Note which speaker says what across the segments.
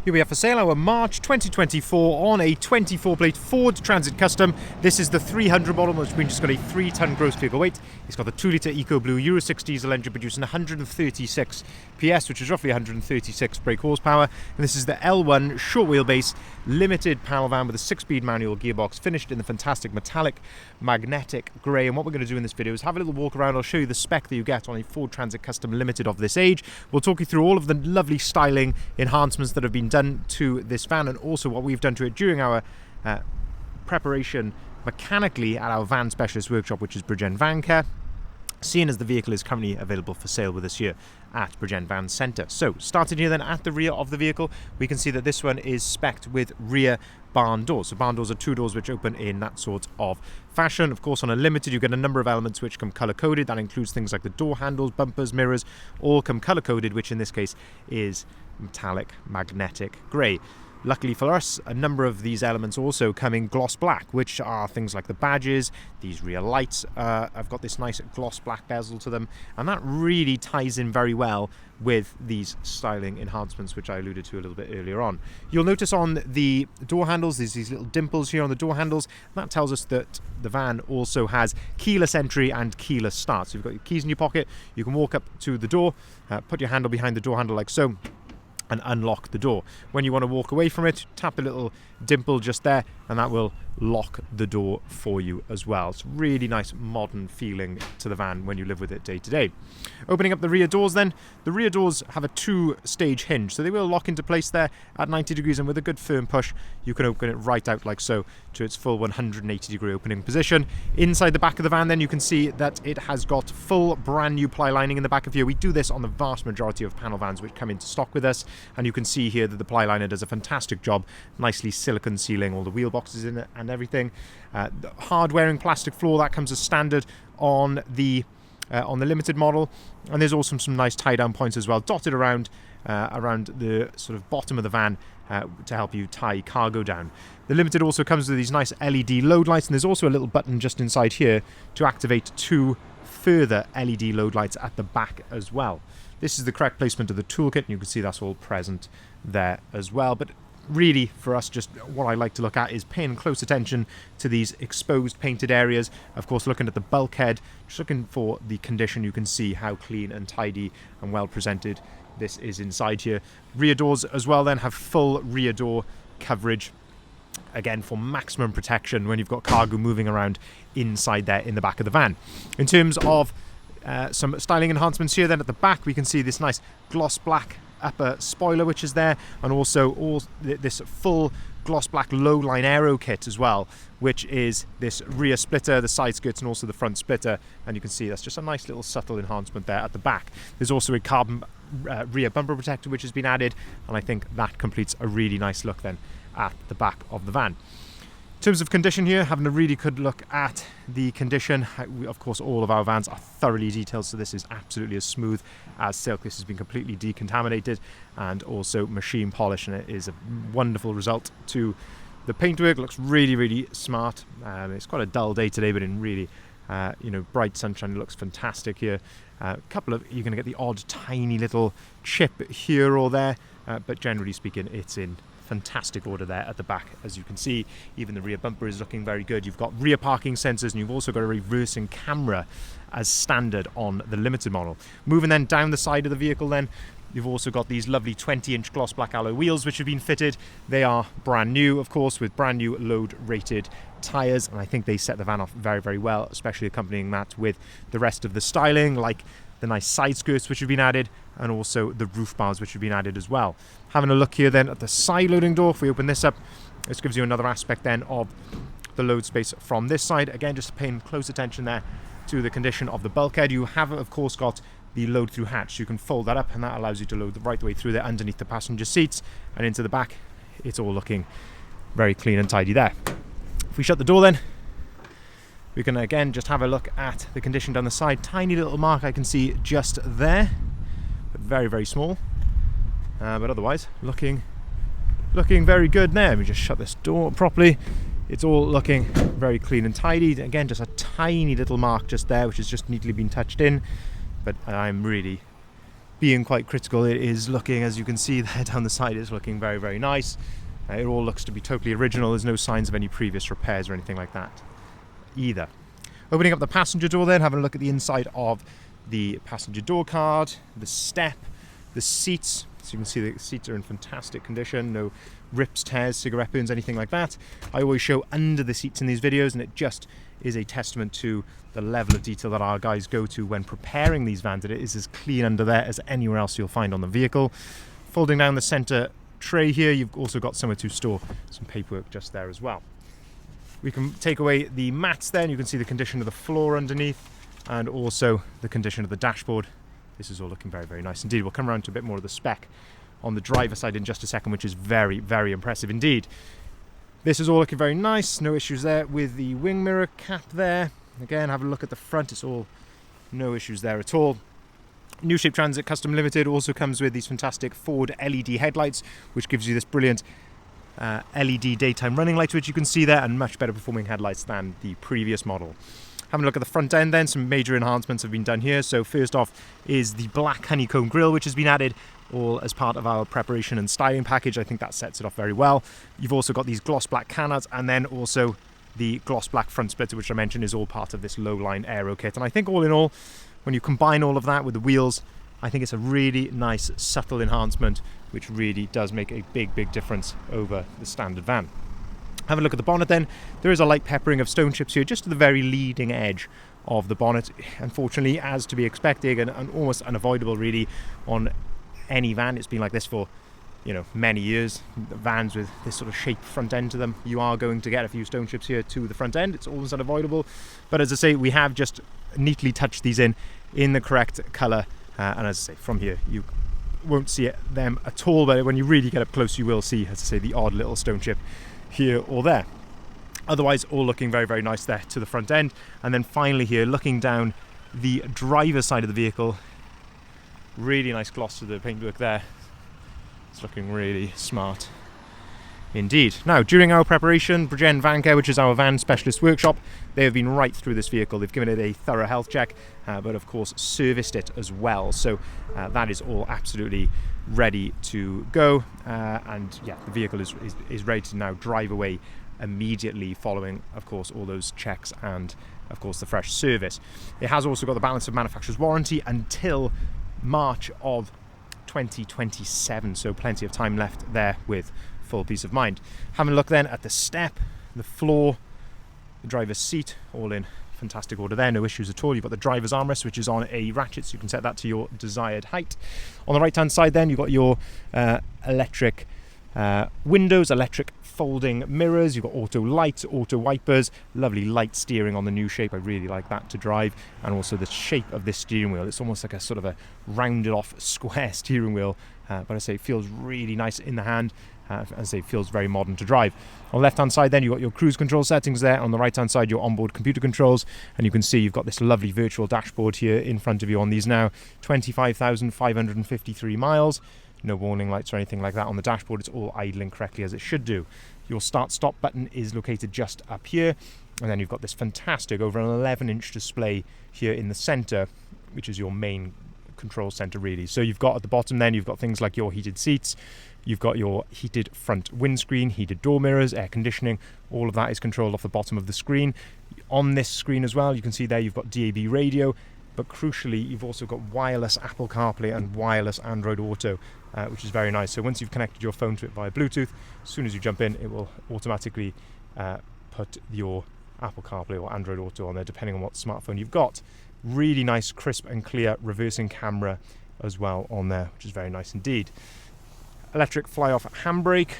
Speaker 1: Here we have for sale our March 2024 on a 24 plate Ford Transit Custom. This is the 300 model, which means it's got a 3-ton gross vehicle weight. It's got the 2-litre EcoBlue Euro 6 diesel engine producing 136 PS, which is roughly 136 brake horsepower. And this is the L1 short wheelbase limited panel van with a 6-speed manual gearbox, finished in the fantastic metallic magnetic grey. And what we're going to do in this video is have a little walk around. I'll show you the spec that you get on a Ford Transit Custom limited of this age. We'll talk you through all of the lovely styling enhancements that have been done to this van, and also what we've done to it during our preparation mechanically at our van specialist workshop, which is Bridgend Van Care, seeing as the vehicle is currently available for sale with us here at Bridgend Van Centre. So starting here then at the rear of the vehicle, we can see that this one is spec'd with rear barn doors. So barn doors are 2 doors which open in that sort of fashion. Of course, on a limited you get a number of elements which come colour coded. That includes things like the door handles, bumpers, mirrors, all come colour coded, which in this case is metallic magnetic grey. Luckily for us, a number of these elements also come in gloss black, which are things like the badges. These rear lights have got this nice gloss black bezel to them, and that really ties in very well with these styling enhancements which I alluded to a little bit earlier on. You'll notice on the door handles there's these little dimples here on the door handles. That tells us that the van also has keyless entry and keyless start. So you've got your keys in your pocket, you can walk up to the door, put your handle behind the door handle like so, and unlock the door. When you want to walk away from it, tap the little dimple just there, and that will lock the door for you as well. It's really nice modern feeling to the van when you live with it day to day. Opening up the rear doors then, the rear doors have a 2-stage hinge, so they will lock into place there at 90 degrees, and with a good firm push you can open it right out like so to its full 180 degree opening position. Inside the back of the van then you can see that it has got full brand new ply lining in the back of here. We do this on the vast majority of panel vans which come into stock with us, and you can see here that the ply liner does a fantastic job, nicely silicone sealing all the wheel boxes in it and everything. The hard-wearing plastic floor, that comes as standard on the limited model, and there's also some nice tie-down points as well dotted around the sort of bottom of the van to help you tie cargo down. The limited also comes with these nice LED load lights, and there's also a little button just inside here to activate 2 further LED load lights at the back as well. This is the correct placement of the toolkit, and you can see that's all present there as well. But really, for us, just what I like to look at is paying close attention to these exposed painted areas. Of course, looking at the bulkhead, just looking for the condition. You can see how clean and tidy and well presented this is inside here. Rear doors as well then have full rear door coverage, again for maximum protection when you've got cargo moving around inside there in the back of the van. In terms of some styling enhancements here then at the back, we can see this nice gloss black upper spoiler which is there, and also all this full gloss black low line aero kit as well, which is this rear splitter, the side skirts, and also the front splitter. And you can see that's just a nice little subtle enhancement there at the back. There's also a carbon rear bumper protector which has been added, and I think that completes a really nice look then at the back of the van. In terms of condition here, having a really good look at the condition. Of course, all of our vans are thoroughly detailed, so this is absolutely as smooth as silk. This has been completely decontaminated and also machine polished, and it is a wonderful result to the paintwork. Looks really, really smart. It's quite a dull day today, but in really bright sunshine, it looks fantastic here. You're going to get the odd tiny little chip here or there, but generally speaking, it's in fantastic order there at the back. As you can see, even the rear bumper is looking very good. You've got rear parking sensors, and you've also got a reversing camera as standard on the limited model. Moving then down the side of the vehicle then, you've also got these lovely 20-inch gloss black alloy wheels which have been fitted. They are brand new, of course, with brand new load rated tyres, and I think they set the van off very, very well, especially accompanying that with the rest of the styling, like the nice side skirts which have been added, and also the roof bars which have been added as well. Having a look here then at the side loading door, if we open this up, this gives you another aspect then of the load space from this side. Again, just paying close attention there to the condition of the bulkhead. You have, of course, got the load through hatch. You can fold that up, and that allows you to load right the way through there underneath the passenger seats and into the back. It's all looking very clean and tidy there. If we shut the door then, we can again just have a look at the condition down the side. Tiny little mark I can see just there, but very, very small. But otherwise, looking very good there. Let me just shut this door properly. It's all looking very clean and tidy. Again, just a tiny little mark just there, which has just neatly been touched in. But I'm really being quite critical, it is looking, as you can see there down the side, it's looking very, very nice. It all looks to be totally original. There's no signs of any previous repairs or anything like that either. Opening up the passenger door then, having a look at the inside of the passenger door card, the step, the seats. So you can see the seats are in fantastic condition, no rips, tears, cigarette burns, anything like that. I always show under the seats in these videos, and it just is a testament to the level of detail that our guys go to when preparing these vans. It is as clean under there as anywhere else you'll find on the vehicle. Folding down the center tray here, you've also got somewhere to store some paperwork just there as well. We can take away the mats then. You can see the condition of the floor underneath and also the condition of the dashboard. This is all looking very, very nice indeed. We'll come around to a bit more of the spec on the driver's side in just a second, which is very, very impressive indeed. This is all looking very nice. No issues there with the wing mirror cap there. Again, have a look at the front. It's all no issues there at all. New Shape Transit Custom Limited also comes with these fantastic Ford LED headlights, which gives you this brilliant LED daytime running light, which you can see there, and much better performing headlights than the previous model. Having a look at the front end then, some major enhancements have been done here. So first off is the black honeycomb grille, which has been added all as part of our preparation and styling package. I think that sets it off very well. You've also got these gloss black canards, and then also the gloss black front splitter, which I mentioned is all part of this low line aero kit. And I think all in all, when you combine all of that with the wheels, I think it's a really nice subtle enhancement, which really does make a big, big difference over the standard van. Have a look at the bonnet then. There is a light peppering of stone chips here, just to the very leading edge of the bonnet. Unfortunately, as to be expected and almost unavoidable really on any van. It's been like this for, many years. Vans with this sort of shaped front end to them, you are going to get a few stone chips here to the front end. It's almost unavoidable. But as I say, we have just neatly touched these in the correct colour. And as I say, from here, you won't see them at all. But when you really get up close, you will see, as I say, the odd little stone chip here or there. Otherwise, all looking very, very nice there to the front end. And then finally here, looking down the driver's side of the vehicle, really nice gloss to the paintwork there. It's looking really smart indeed. Now, during our preparation, Bridgend Van Care, which is our van specialist workshop, they have been right through this vehicle. They've given it a thorough health check, but of course serviced it as well. So that is all absolutely ready to go. And yeah, the vehicle is ready to now drive away immediately following, of course, all those checks and, of course, the fresh service. It has also got the balance of manufacturer's warranty until March of 2027, so plenty of time left there with full peace of mind. Having a look then at the step, the floor, the driver's seat, all in fantastic order there, no issues at all. You've got the driver's armrest, which is on a ratchet, so you can set that to your desired height. On the right hand side then, you've got your electric windows, electric folding mirrors, you've got auto lights, auto wipers, lovely light steering on the new shape. I really like that to drive, and also the shape of this steering wheel. It's almost like a sort of a rounded off square steering wheel, but I say it feels really nice in the hand. As I say, it feels very modern to drive. On the left hand side then, you've got your cruise control settings there. On the right hand side, your onboard computer controls, and you can see you've got this lovely virtual dashboard here in front of you on these now. 25,553 miles. No warning lights or anything like that on the dashboard. It's all idling correctly as it should do. Your start-stop button is located just up here, and then you've got this fantastic over an 11-inch display here in the center, which is your main control center really. So you've got at the bottom then, you've got things like your heated seats, you've got your heated front windscreen, heated door mirrors, air conditioning. All of that is controlled off the bottom of the screen. On this screen as well, you can see there you've got DAB radio, but crucially you've also got wireless Apple CarPlay and wireless Android Auto, which is very nice. So once you've connected your phone to it via Bluetooth, as soon as you jump in, it will automatically put your Apple CarPlay or Android Auto on there, depending on what smartphone you've got. Really nice, crisp and clear reversing camera as well on there, which is very nice indeed. Electric fly-off handbrake,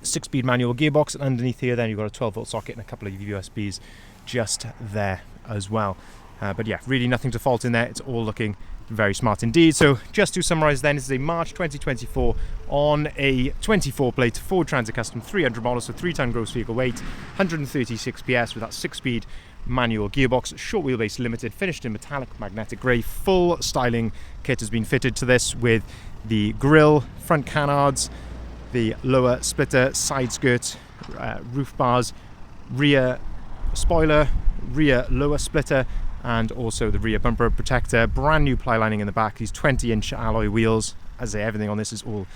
Speaker 1: 6-speed manual gearbox, and underneath here then you've got a 12-volt socket and a couple of USBs just there as well. But yeah, really nothing to fault in there. It's all looking very smart indeed. So just to summarise then, this is a March 2024 on a 24 plate Ford Transit Custom 300 model, so 3-ton gross vehicle weight, 136 PS with that 6-speed manual gearbox, short wheelbase limited, finished in metallic magnetic grey. Full styling kit has been fitted to this with the grille, front canards, the lower splitter, side skirt, roof bars, rear spoiler, rear lower splitter, and also the rear bumper protector. Brand new ply lining in the back. These 20-inch alloy wheels. As I say, everything on this is all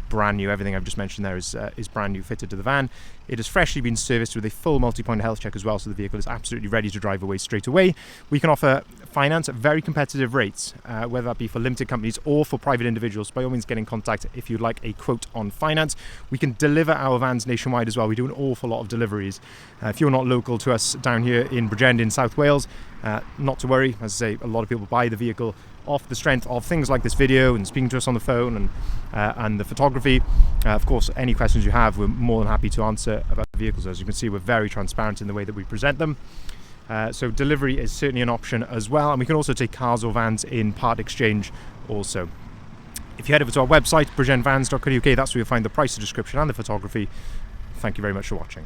Speaker 1: brand new. Everything I've just mentioned there is brand new, fitted to the van. It has freshly been serviced with a full multi-point health check as well, so the vehicle is absolutely ready to drive away straight away. We can offer finance at very competitive rates, whether that be for limited companies or for private individuals. By all means, get in contact if you'd like a quote on finance. We can deliver our vans nationwide as well. We do an awful lot of deliveries. If you're not local to us down here in Bridgend in South Wales, not to worry. As I say, a lot of people buy the vehicle off the strength of things like this video and speaking to us on the phone and the photography. Of course, any questions you have, we're more than happy to answer about the vehicles. As you can see, we're very transparent in the way that we present them. So delivery is certainly an option as well, and we can also take cars or vans in part exchange also. If you head over to our website, bridgendvans.co.uk, that's where you'll find the price, the description and the photography. Thank you very much for watching.